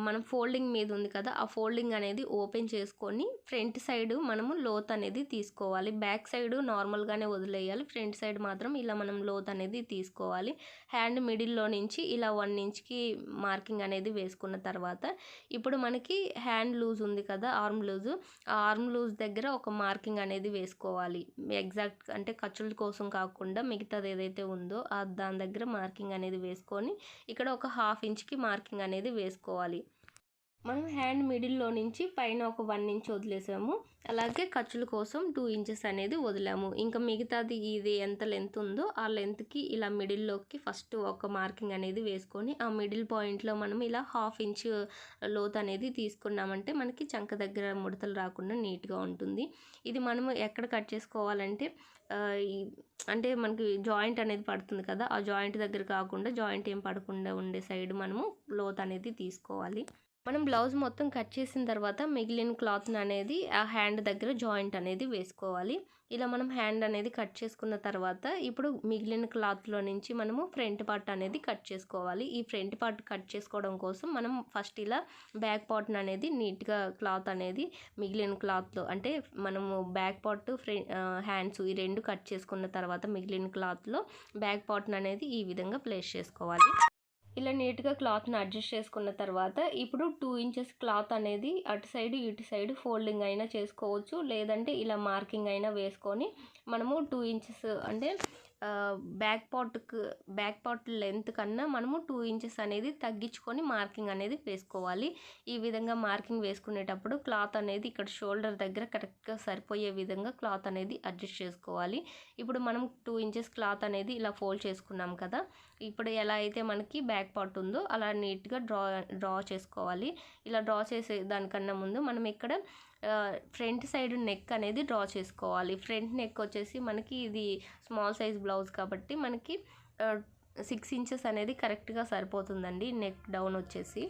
మనం ఫోల్డింగ్ మీద ఉంది కదా, ఆ ఫోల్డింగ్ అనేది ఓపెన్ చేసుకొని ఫ్రంట్ సైడ్ మనము లోత్ అనేది తీసుకోవాలి. బ్యాక్ సైడ్ నార్మల్గానే వదిలేయాలి, ఫ్రంట్ సైడ్ మాత్రం ఇలా మనం లోత్ అనేది తీసుకోవాలి. హ్యాండ్ మిడిల్లో నుంచి ఇలా 1 ఇంచ్కి మార్కింగ్ అనేది వేసుకున్న తర్వాత ఇప్పుడు మనకి హ్యాండ్ లూజ్ ఉంది కదా, ఆర్మ్ లూజ్, ఆ ఆర్మ్ లూజ్ దగ్గర ఒక మార్కింగ్ అనేది వేసుకోవాలి. ఎగ్జాక్ట్ అంటే ఖర్చుల కోసం కాకుండా మిగతాది ఏదైతే ఉందో దాని దగ్గర మార్కింగ్ అనేది వేసుకొని ఇక్కడ ఒక 1/2 ఇంచ్కి మార్కింగ్ అనేది వేసుకోవాలి. మనం హ్యాండ్ మిడిల్లో నుంచి పైన ఒక 1 ఇంచ్ వదిలేసాము. అలాగే ఖర్చుల కోసం 2 ఇంచెస్ అనేది వదిలాము. ఇంకా మిగతాది ఇది ఎంత లెంత్ ఉందో ఆ లెంత్కి ఇలా మిడిల్లోకి ఫస్ట్ ఒక మార్కింగ్ అనేది వేసుకొని ఆ మిడిల్ పాయింట్లో మనం ఇలా 1/2 ఇంచ్ లోత్ అనేది తీసుకున్నామంటే మనకి చంక దగ్గర ముడతలు రాకుండా నీట్గా ఉంటుంది. ఇది మనము ఎక్కడ కట్ చేసుకోవాలంటే అంటే మనకి జాయింట్ అనేది పడుతుంది కదా, ఆ జాయింట్ దగ్గర కాకుండా జాయింట్ ఏం పడకుండా ఉండే సైడ్ మనము లోత్ అనేది తీసుకోవాలి. మనం బ్లౌజ్ మొత్తం కట్ చేసిన తర్వాత మిగిలిన క్లాత్ని అనేది ఆ హ్యాండ్ దగ్గర జాయింట్ అనేది వేసుకోవాలి. ఇలా మనం హ్యాండ్ అనేది కట్ చేసుకున్న తర్వాత ఇప్పుడు మిగిలిన క్లాత్లో నుంచి మనము ఫ్రంట్ పార్ట్ అనేది కట్ చేసుకోవాలి. ఈ ఫ్రంట్ పార్ట్ కట్ చేసుకోవడం కోసం మనం ఫస్ట్ ఇలా బ్యాక్ పార్ట్ని అనేది నీట్గా క్లాత్ అనేది మిగిలిన క్లాత్లో అంటే మనము బ్యాక్ పార్ట్ హ్యాండ్స్ ఈ 2 కట్ చేసుకున్న తర్వాత మిగిలిన క్లాత్లో బ్యాక్ పార్ట్ని అనేది ఈ విధంగా ప్లేస్ చేసుకోవాలి. ఇలా నీట్గా క్లాత్ని అడ్జస్ట్ చేసుకున్న తర్వాత ఇప్పుడు 2 ఇంచెస్ క్లాత్ అనేది అటు సైడ్ ఇటు సైడ్ ఫోల్డింగ్ అయినా చేసుకోవచ్చు, లేదంటే ఇలా మార్కింగ్ అయినా వేసుకొని మనము 2 ఇంచెస్ అంటే బ్యాక్ పార్ట్ లెంత్ కన్నా మనము 2 ఇంచెస్ అనేది తగ్గించుకొని మార్కింగ్ అనేది వేసుకోవాలి. ఈ విధంగా మార్కింగ్ వేసుకునేటప్పుడు క్లాత్ అనేది ఇక్కడ షోల్డర్ దగ్గర కరెక్ట్గా సరిపోయే విధంగా క్లాత్ అనేది అడ్జస్ట్ చేసుకోవాలి. ఇప్పుడు మనం 2 ఇంచెస్ క్లాత్ అనేది ఇలా ఫోల్డ్ చేసుకున్నాం కదా, ఇప్పుడు ఎలా అయితే మనకి బ్యాక్ పార్ట్ ఉందో అలా నీట్గా డ్రా చేసుకోవాలి. ఇలా డ్రా చేసే దానికన్నా ముందు మనం ఇక్కడ ఫ్రంట్ సైడ్ నెక్ అనేది డ్రా చేసుకోవాలి. ఫ్రంట్ నెక్ వచ్చేసి మనకి ఇది స్మాల్ సైజ్ బ్లౌజ్ కాబట్టి మనకి 6 ఇంచెస్ అనేది కరెక్ట్గా సరిపోతుందండి నెక్ డౌన్ వచ్చేసి.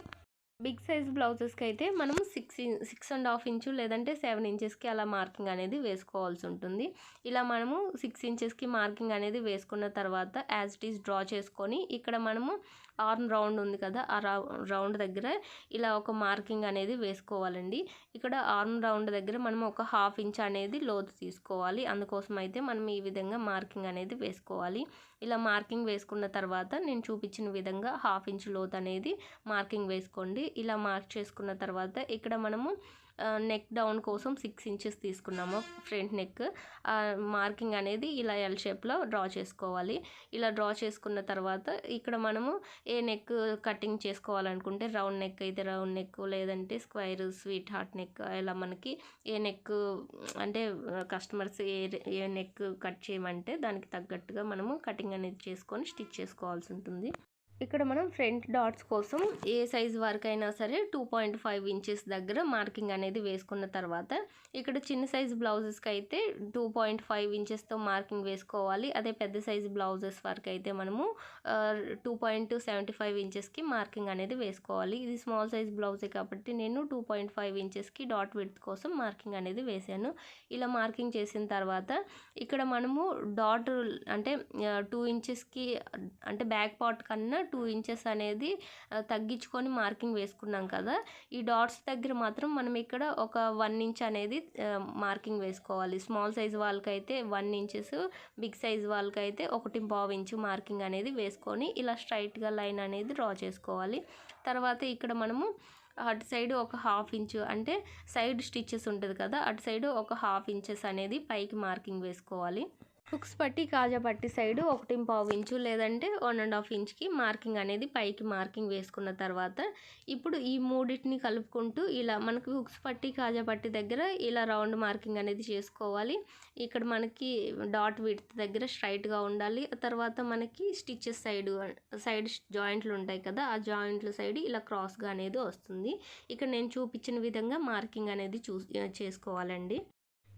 బిగ్ సైజ్ బ్లౌజెస్కి అయితే మనం 6.5 ఇంచు లేదంటే 7 ఇంచెస్కి అలా మార్కింగ్ అనేది వేసుకోవాల్సి ఉంటుంది. ఇలా మనము 6 ఇంచెస్కి మార్కింగ్ అనేది వేసుకున్న తర్వాత యాజ్ ఇట్ ఈస్ డ్రా చేసుకొని ఇక్కడ మనము ఆర్మ్ రౌండ్ ఉంది కదా, ఆ రౌండ్ దగ్గర ఇలా ఒక మార్కింగ్ అనేది వేసుకోవాలండి. ఇక్కడ ఆర్మ్ రౌండ్ దగ్గర మనం ఒక 1/2 ఇంచ్ అనేది లోతు తీసుకోవాలి. అందుకోసం అయితే మనం ఈ విధంగా మార్కింగ్ అనేది వేసుకోవాలి. ఇలా మార్కింగ్ వేసుకున్న తర్వాత నేను చూపించిన విధంగా 1/2 ఇంచ్ లోతు అనేది మార్కింగ్ వేసుకోండి. ఇలా మార్క్ చేసుకున్న తర్వాత ఇక్కడ మనము నెక్ డౌన్ కోసం 6 ఇంచెస్ తీసుకున్నాము ఫ్రంట్ నెక్. మార్కింగ్ అనేది ఇలా ఎల్ షేప్లో డ్రా చేసుకోవాలి. ఇలా డ్రా చేసుకున్న తర్వాత ఇక్కడ మనము ఏ నెక్ కటింగ్ చేసుకోవాలనుకుంటే రౌండ్ నెక్ అయితే రౌండ్ నెక్, లేదంటే స్క్వేర్ స్వీట్ హార్ట్ నెక్, ఇలా మనకి ఏ నెక్ అంటే కస్టమర్స్ ఏ నెక్ కట్ చేయమంటే దానికి తగ్గట్టుగా మనము కటింగ్ అనేది చేసుకొని స్టిచ్ చేసుకోవాల్సి ఉంటుంది. ఇక్కడ మనం ఫ్రంట్ డాట్స్ కోసం ఏ సైజ్ వరకు అయినా సరే 2.5 ఇంచెస్ దగ్గర మార్కింగ్ అనేది వేసుకున్న తర్వాత ఇక్కడ చిన్న సైజ్ బ్లౌజెస్కి అయితే 2.5 ఇంచెస్తో మార్కింగ్ వేసుకోవాలి. అదే పెద్ద సైజ్ బ్లౌజెస్ వరకు అయితే మనము 2.75 ఇంచెస్కి మార్కింగ్ అనేది వేసుకోవాలి. ఇది స్మాల్ సైజ్ బ్లౌజే కాబట్టి నేను 2.5 ఇంచెస్కి డాట్ విడ్త్ కోసం మార్కింగ్ అనేది వేసాను. ఇలా మార్కింగ్ చేసిన తర్వాత ఇక్కడ మనము డాట్ అంటే 2 ఇంచెస్కి అంటే బ్యాక్ పార్ట్ కన్నా 2 ఇంచెస్ అనేది తగ్గించుకొని మార్కింగ్ వేసుకున్నాం కదా, ఈ డాట్స్ దగ్గర మాత్రం మనం ఇక్కడ ఒక 1 ఇంచ్ అనేది మార్కింగ్ వేసుకోవాలి. స్మాల్ సైజ్ వాళ్ళకైతే 1 ఇంచెస్, బిగ్ సైజ్ వాళ్ళకైతే 1.5 ఇంచు మార్కింగ్ అనేది వేసుకొని ఇలా స్ట్రైట్గా లైన్ అనేది డ్రా చేసుకోవాలి. తర్వాత ఇక్కడ మనము అటు సైడ్ ఒక 1/2 ఇంచు అంటే సైడ్ స్టిచెస్ ఉంటుంది కదా, అటు సైడ్ ఒక 1/2 ఇంచెస్ అనేది పైకి మార్కింగ్ వేసుకోవాలి. హుక్స్ పట్టి కాజా పట్టి సైడ్ 1.5 ఇంచు లేదంటే 1.5 ఇంచ్కి మార్కింగ్ అనేది పైకి మార్కింగ్ వేసుకున్న తర్వాత ఇప్పుడు ఈ మూడింటిని కలుపుకుంటూ ఇలా మనకి హుక్స్ పట్టి కాజా పట్టి దగ్గర ఇలా రౌండ్ మార్కింగ్ అనేది చేసుకోవాలి. ఇక్కడ మనకి డాట్ విడ్త్ దగ్గర స్ట్రైట్గా ఉండాలి. తర్వాత మనకి స్టిచెస్ సైడ్ జాయింట్లు ఉంటాయి కదా, ఆ జాయింట్ల సైడ్ ఇలా క్రాస్గా అనేది వస్తుంది. ఇక్కడ నేను చూపించిన విధంగా మార్కింగ్ అనేది చేసుకోవాలండి.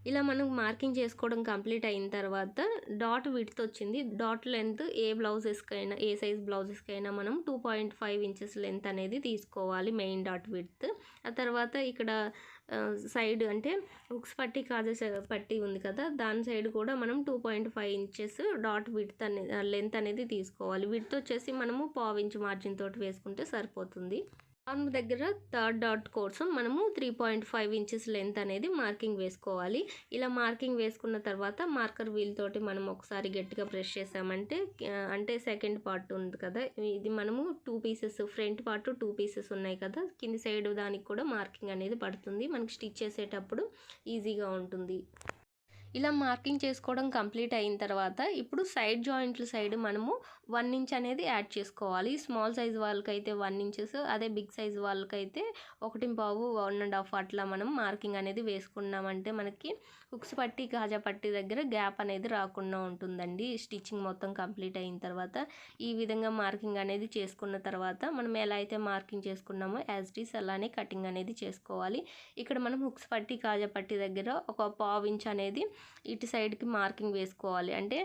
ఇలా మనం మార్కింగ్ చేసుకోవడం కంప్లీట్ అయిన తర్వాత డాట్ విడ్త్ వచ్చింది. డాట్ లెంత్ ఏ సైజ్ బ్లౌజెస్కైనా మనం 2.5 ఇంచెస్ లెంత్ అనేది తీసుకోవాలి మెయిన్ డాట్ విడ్త్. ఆ తర్వాత ఇక్కడ సైడ్ అంటే హుక్స్ పట్టి కాజా పట్టి ఉంది కదా, దాని సైడ్ కూడా మనం 2.5 ఇంచెస్ డాట్ విడ్త్ లెంత్ అనేది తీసుకోవాలి. విడ్త్ వచ్చేసి మనము 1/2 ఇంచ్ మార్జిన్ తోటి వేసుకుంటే సరిపోతుంది. ఆర్మ్ దగ్గర థర్డ్ డాట్ కోసం మనము 3.5 ఇంచెస్ లెంత్ అనేది మార్కింగ్ వేసుకోవాలి. ఇలా మార్కింగ్ వేసుకున్న తర్వాత మార్కర్ వీల్ తోటి మనం ఒకసారి గట్టిగా ప్రెస్ చేసామంటే అంటే సెకండ్ పార్ట్ ఉంది కదా, ఇది మనము 2 పీసెస్ ఫ్రంట్ పార్ట్ 2 పీసెస్ ఉన్నాయి కదా, కింది సైడ్ దానికి కూడా మార్కింగ్ అనేది పడుతుంది. మనకి స్టిచ్ చేసేటప్పుడు ఈజీగా ఉంటుంది. ఇలా మార్కింగ్ చేసుకోవడం కంప్లీట్ అయిన తర్వాత ఇప్పుడు సైడ్ జాయింట్ల సైడ్ మనము 1 ఇంచ్ అనేది యాడ్ చేసుకోవాలి. స్మాల్ సైజ్ వాళ్ళకైతే 1 ఇంచెస్, అదే బిగ్ సైజ్ వాళ్ళకైతే 1.5 1.5 అట్లా మనం మార్కింగ్ అనేది వేసుకున్నామంటే మనకి హుక్స్ పట్టి కాజా పట్టి దగ్గర గ్యాప్ అనేది రాకుండా ఉంటుందండి. స్టిచ్చింగ్ మొత్తం కంప్లీట్ అయిన తర్వాత ఈ విధంగా మార్కింగ్ అనేది చేసుకున్న తర్వాత మనం ఎలా అయితే మార్కింగ్ చేసుకున్నామో యాజ్ ఇట్ ఈస్ అలానే కటింగ్ అనేది చేసుకోవాలి. ఇక్కడ మనం హుక్స్ పట్టి కాజా పట్టి దగ్గర ఒక 1/2 ఇంచ్ అనేది ఇటు సైడ్కి మార్కింగ్ వేసుకోవాలి. అంటే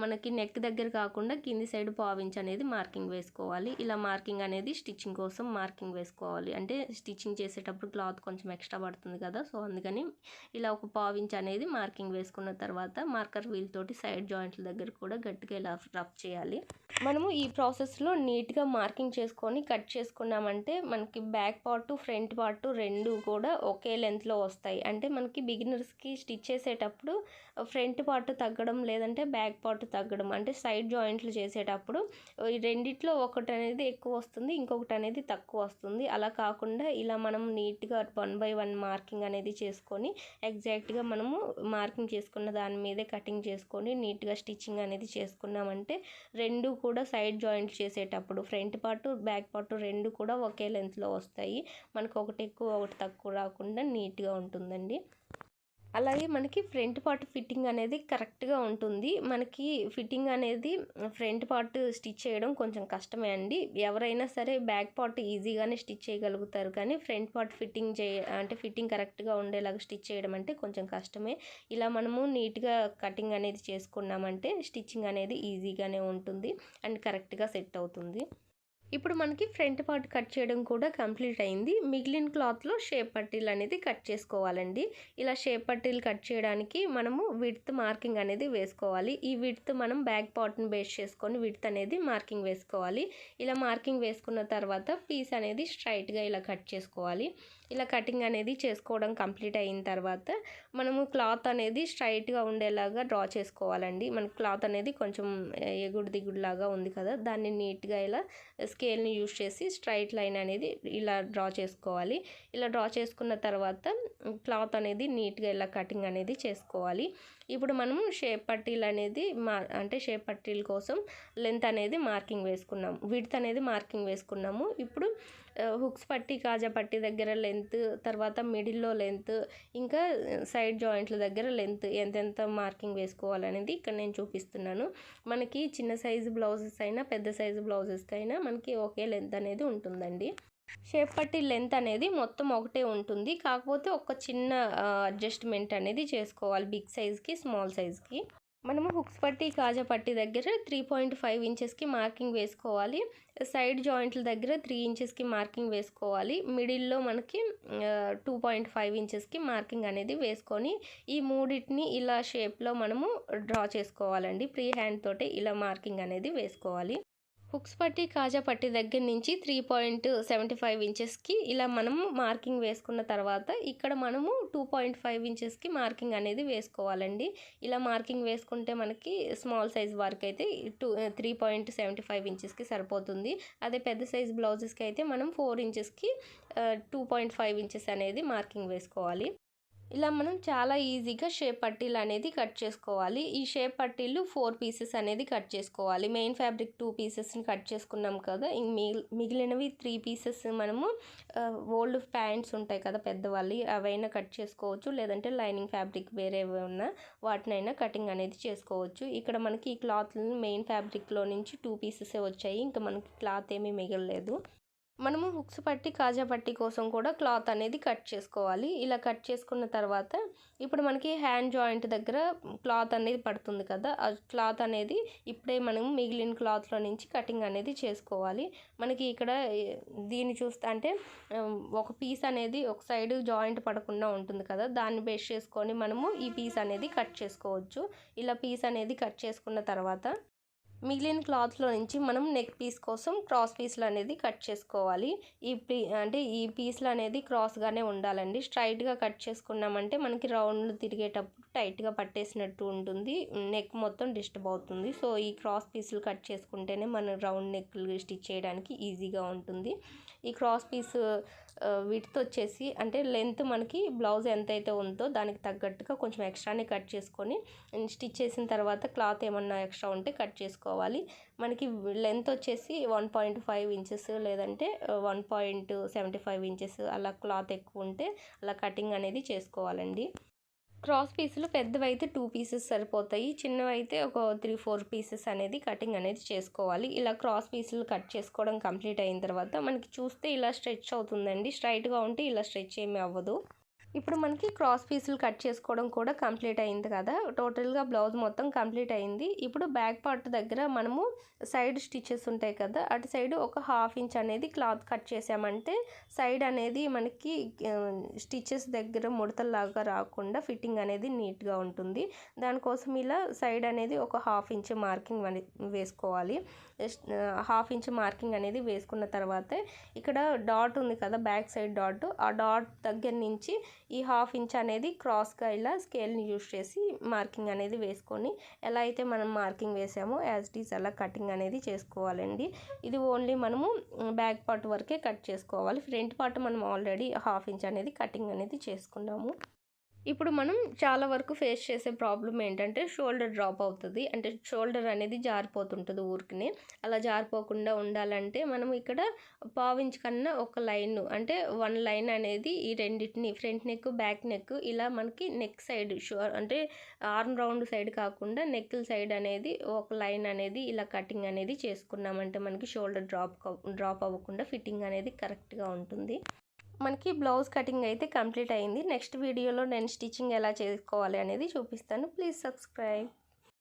మనకి నెక్ దగ్గర కాకుండా కింది సైడ్ 1/2 ఇంచ్ అనేది మార్కింగ్ వేసుకోవాలి. ఇలా మార్కింగ్ అనేది స్టిచ్చింగ్ కోసం మార్కింగ్ వేసుకోవాలి. అంటే స్టిచ్చింగ్ చేసేటప్పుడు క్లాత్ కొంచెం ఎక్స్ట్రా పడుతుంది కదా, సో అందుకని ఇలా ఒక 1/2 ఇంచ్ అనేది మార్కింగ్ వేసుకున్న తర్వాత మార్కర్ వీల్ తోటి సైడ్ జాయింట్ల దగ్గర కూడా గట్టిగా ఇలా రఫ్ చేయాలి. మనము ఈ ప్రాసెస్లో నీట్గా మార్కింగ్ చేసుకొని కట్ చేసుకున్నామంటే మనకి బ్యాక్ పార్ట్ ఫ్రంట్ పార్ట్ రెండు కూడా ఒకే లెంత్లో వస్తాయి. అంటే మనకి బిగినర్స్కి స్టిచ్ చేసేటప్పుడు ఫ్రంట్ పార్ట్ తగ్గడం లేదంటే బ్యాక్ పార్ట్ తగ్గడం, అంటే సైడ్ జాయింట్లు చేసేటప్పుడు ఈ రెండిట్లో ఒకటి అనేది ఎక్కువ వస్తుంది, ఇంకొకటి అనేది తక్కువ వస్తుంది. అలా కాకుండా ఇలా మనం నీట్గా 1 by 1 మార్కింగ్ అనేది చేసుకొని ఎగ్జాక్ట్గా మనము మార్కింగ్ చేసుకున్న దాని మీదే కటింగ్ చేసుకొని నీట్గా స్టిచ్చింగ్ అనేది చేసుకున్నామంటే రెండు కూడా సైడ్ జాయింట్ చేసేటప్పుడు ఫ్రంట్ పార్ట్ బ్యాక్ పార్ట్ రెండు కూడా ఒకే లెంత్లో వస్తాయి. మనకు ఒకటి ఎక్కువ ఒకటి తక్కువ రాకుండా నీట్గా ఉంటుందండి. అలాగే మనకి ఫ్రంట్ పార్ట్ ఫిట్టింగ్ అనేది కరెక్ట్గా ఉంటుంది. మనకి ఫిట్టింగ్ అనేది ఫ్రంట్ పార్ట్ స్టిచ్ చేయడం కొంచెం కష్టమే అండి. ఎవరైనా సరే బ్యాక్ పార్ట్ ఈజీగానే స్టిచ్ చేయగలుగుతారు, కానీ ఫ్రంట్ పార్ట్ ఫిట్టింగ్ కరెక్ట్గా ఉండేలాగా స్టిచ్ చేయడం అంటే కొంచెం కష్టమే. ఇలా మనము నీట్గా కటింగ్ అనేది చేసుకున్నామంటే స్టిచ్చింగ్ అనేది ఈజీగానే ఉంటుంది అండ్ కరెక్ట్గా సెట్ అవుతుంది. ఇప్పుడు మనకి ఫ్రంట్ పార్ట్ కట్ చేయడం కూడా కంప్లీట్ అయింది. మిగిలిన క్లాత్లో షేప్ పట్టీలు అనేది కట్ చేసుకోవాలండి. ఇలా షేప్ పట్టీలు కట్ చేయడానికి మనము విడ్త్ మార్కింగ్ అనేది వేసుకోవాలి. ఈ విడ్త్ మనం బ్యాక్ పార్ట్ని బేస్ చేసుకొని విడ్త్ అనేది మార్కింగ్ వేసుకోవాలి. ఇలా మార్కింగ్ వేసుకున్న తర్వాత పీస్ అనేది స్ట్రైట్గా ఇలా కట్ చేసుకోవాలి. ఇలా కటింగ్ అనేది చేసుకోవడం కంప్లీట్ అయిన తర్వాత మనము క్లాత్ అనేది స్ట్రైట్గా ఉండేలాగా డ్రా చేసుకోవాలండి. మనకి క్లాత్ అనేది కొంచెం ఎగుడు దిగుడులాగా ఉంది కదా, దాన్ని నీట్గా ఇలా స్కేల్ని యూజ్ చేసి స్ట్రైట్ లైన్ అనేది ఇలా డ్రా చేసుకోవాలి. ఇలా డ్రా చేసుకున్న తర్వాత క్లాత్ అనేది నీట్గా ఇలా కటింగ్ అనేది చేసుకోవాలి. ఇప్పుడు మనం షేప్ పట్టీలు అనేది షేప్ పట్టీల కోసం లెంత్ అనేది మార్కింగ్ వేసుకున్నాము, విడ్త్ అనేది మార్కింగ్ వేసుకున్నాము. ఇప్పుడు హుక్స్ పట్టి కాజా పట్టి దగ్గర లెంత్, తర్వాత మిడిల్లో లెంత్, ఇంకా సైడ్ జాయింట్ల దగ్గర లెంత్ ఎంతెంత మార్కింగ్ వేసుకోవాలనేది ఇక్కడ నేను చూపిస్తున్నాను. మనకి చిన్న సైజు బ్లౌజెస్ అయినా పెద్ద సైజు బ్లౌజెస్కి అయినా మనకి ఒకే లెంత్ అనేది ఉంటుందండి. షేప్ పట్టి లెంత్ అనేది మొత్తం ఒకటే ఉంటుంది, కాకపోతే ఒక చిన్న అడ్జస్ట్మెంట్ అనేది చేసుకోవాలి బిగ్ సైజ్కి స్మాల్ సైజ్కి. మనము హుక్స్ పట్టి కాజా పట్టి దగ్గర 3.5 ఇంచెస్కి మార్కింగ్ వేసుకోవాలి. సైడ్ జాయింట్ల దగ్గర 3 ఇంచెస్కి మార్కింగ్ వేసుకోవాలి. మిడిల్లో మనకి 2.5 ఇంచెస్కి మార్కింగ్ అనేది వేసుకొని ఈ మూడింటిని ఇలా షేప్లో మనము డ్రా చేసుకోవాలండి. ఫ్రీ హ్యాండ్ తోటి ఇలా మార్కింగ్ అనేది వేసుకోవాలి. హుక్స్ పట్టి, కాజా పట్టి దగ్గర నుంచి 3.75 ఇంచెస్‌కి ఇలా మనము మార్కింగ్ వేసుకున్న తర్వాత, ఇక్కడ మనము 2.5 ఇంచెస్‌కి మార్కింగ్ అనేది వేసుకోవాలండి. ఇలా మార్కింగ్ వేసుకుంటే మనకి స్మాల్ సైజ్ వరకైతే 3.75 ఇంచెస్‌కి సరిపోతుంది. అదే పెద్ద సైజ్ బ్లౌజెస్‌కి అయితే మనం 4 ఇంచెస్‌కి 2.5 ఇంచెస్ అనేది మార్కింగ్ వేసుకోవాలి. ఇలా మనం చాలా ఈజీగా షేప్ పట్టీలు అనేది కట్ చేసుకోవాలి. ఈ షేప్ పట్టీలు 4 పీసెస్ అనేది కట్ చేసుకోవాలి. మెయిన్ ఫ్యాబ్రిక్ 2 పీసెస్‌ని కట్ చేసుకున్నాం కదా! మిగిలినవి 3 పీసెస్ మనము ఓల్డ్ ప్యాంట్స్ ఉంటాయి కదా పెద్దవాళ్ళవి, అవైనా కట్ చేసుకోవచ్చు. లేదంటే లైనింగ్ ఫ్యాబ్రిక్ వేరేవి ఉన్నా వాటినైనా కటింగ్ అనేది చేసుకోవచ్చు. ఇక్కడ మనకి ఈ క్లాత్‌ని మెయిన్ ఫ్యాబ్రిక్‌లో నుంచి 2 పీసెసే వచ్చాయి. ఇంకా మనకి క్లాత్ ఏమీ మిగలలేదు. మనము హుక్స్ పట్టి, కాజా పట్టి కోసం కూడా క్లాత్ అనేది కట్ చేసుకోవాలి. ఇలా కట్ చేసుకున్న తర్వాత ఇప్పుడు మనకి హ్యాండ్ జాయింట్ దగ్గర క్లాత్ అనేది పడుతుంది కదా! ఆ క్లాత్ అనేది ఇప్పుడే మనం మిగిలిన క్లాత్‌లో నుంచి కటింగ్ అనేది చేసుకోవాలి. మనకి ఇక్కడ దీన్ని చూస్తే అంటే ఒక పీస్ అనేది ఒక సైడ్ జాయింట్ పడకుండా ఉంటుంది కదా! దాన్ని బేస్ చేసుకొని మనము ఈ పీస్ అనేది కట్ చేసుకోవచ్చు. ఇలా పీస్ అనేది కట్ చేసుకున్న తర్వాత మిగిలిన క్లాత్‌లో నుంచి మనం నెక్ పీస్ కోసం క్రాస్ పీస్‌లు అనేది కట్ చేసుకోవాలి. అంటే ఈ పీస్‌లు అనేది క్రాస్‌గానే ఉండాలండి. స్ట్రైట్‌గా కట్ చేసుకున్నామంటే మనకి రౌండ్‌లు తిరిగేటప్పుడు టైట్‌గా పట్టేసినట్టు ఉంటుంది. నెక్ మొత్తం డిస్టర్బ్ అవుతుంది. సో, ఈ క్రాస్ పీస్‌లు కట్ చేసుకుంటేనే మనం రౌండ్ నెక్‌లు స్టిచ్ చేయడానికి ఈజీగా ఉంటుంది. ఈ క్రాస్ పీస్ విడ్త్ వచ్చేసి అంటే లెంత్ మనకి బ్లౌజ్ ఎంతైతే ఉందో దానికి తగ్గట్టుగా కొంచెం ఎక్స్ట్రానే కట్ చేసుకొని స్టిచ్ చేసిన తర్వాత క్లాత్ ఏమన్నా ఎక్స్ట్రా ఉంటే కట్ చేసుకోవాలి. మనకి లెంత్ వచ్చేసి 1.5 ఇంచెస్ లేదంటే 1.75 ఇంచెస్ అలా క్లాత్ ఎక్కువ ఉంటే అలా కటింగ్ అనేది చేసుకోవాలండి. క్రాస్ పీసులు పెద్దవైతే 2 పీసెస్ సరిపోతాయి. చిన్నవైతే ఒక 3, 4 పీసెస్ అనేది కటింగ్ అనేది చేసుకోవాలి. ఇలా క్రాస్ పీసులు కట్ చేసుకోవడం కంప్లీట్ అయిన తర్వాత మనకి చూస్తే ఇలా స్ట్రెచ్ అవుతుందండి. స్ట్రైట్‌గా ఉంటే ఇలా స్ట్రెచ్ ఏమీ అవ్వదు. ఇప్పుడు మనకి క్రాస్ పీసులు కట్ చేసుకోవడం కూడా కంప్లీట్ అయింది కదా! టోటల్‌గా బ్లౌజ్ మొత్తం కంప్లీట్ అయింది. ఇప్పుడు బ్యాక్ పార్ట్ దగ్గర మనము సైడ్ స్టిచెస్ ఉంటాయి కదా! అటు సైడ్ ఒక 1/2 ఇంచ్ అనేది క్లాత్ కట్ చేసామంటే సైడ్ అనేది మనకి స్టిచెస్ దగ్గర ముడతల్లాగా రాకుండా ఫిట్టింగ్ అనేది నీట్‌గా ఉంటుంది. దానికోసం ఇలా సైడ్ అనేది ఒక 1/2 ఇంచ్ మార్కింగ్ వేసుకోవాలి. 1/2 ఇంచ్ మార్కింగ్ అనేది వేసుకున్న తర్వాత ఇక్కడ డాట్ ఉంది కదా! బ్యాక్ సైడ్ డాట్, ఆ డాట్ దగ్గర నుంచి ఈ 1/2 ఇంచ్ అనేది క్రాస్‌గా ఇలా స్కేల్‌ని యూజ్ చేసి మార్కింగ్ అనేది వేసుకొని ఎలా అయితే మనం మార్కింగ్ వేసామో యాజ్ ఇట్ ఈజ్ అలా కటింగ్ అనేది చేసుకోవాలండి. ఇది ఓన్లీ మనము బ్యాక్ పార్ట్ వరకే కట్ చేసుకోవాలి. ఫ్రంట్ పార్ట్ మనం ఆల్రెడీ 1/2 ఇంచ్ అనేది కటింగ్ అనేది చేసుకున్నాము. ఇప్పుడు మనం చాలా వరకు ఫేస్ చేసే ప్రాబ్లమ్ ఏంటంటే షోల్డర్ డ్రాప్ అవుతుంది. అంటే షోల్డర్ అనేది జారిపోతుంటుంది ఊరికనే. అలా జారిపోకుండా ఉండాలంటే మనం ఇక్కడ పావించ్ కన్నా ఒక లైన్ అంటే 1 లైన్ అనేది ఈ రెండిటిని ఫ్రంట్ నెక్, బ్యాక్ నెక్ ఇలా మనకి నెక్ సైడ్ అంటే ఆర్మ్ రౌండ్ సైడ్ కాకుండా నెక్ సైడ్ అనేది ఒక లైన్ అనేది ఇలా కటింగ్ అనేది చేసుకున్నామంటే మనకి షోల్డర్ డ్రాప్ అవ్వకుండా ఫిట్టింగ్ అనేది కరెక్ట్‌గా ఉంటుంది. మనకి బ్లౌజ్ కటింగ్ అయితే కంప్లీట్ అయింది. నెక్స్ట్ వీడియోలో నేను స్టిచ్చింగ్ ఎలా చేసుకోవాలి అనేది చూపిస్తాను. Please subscribe.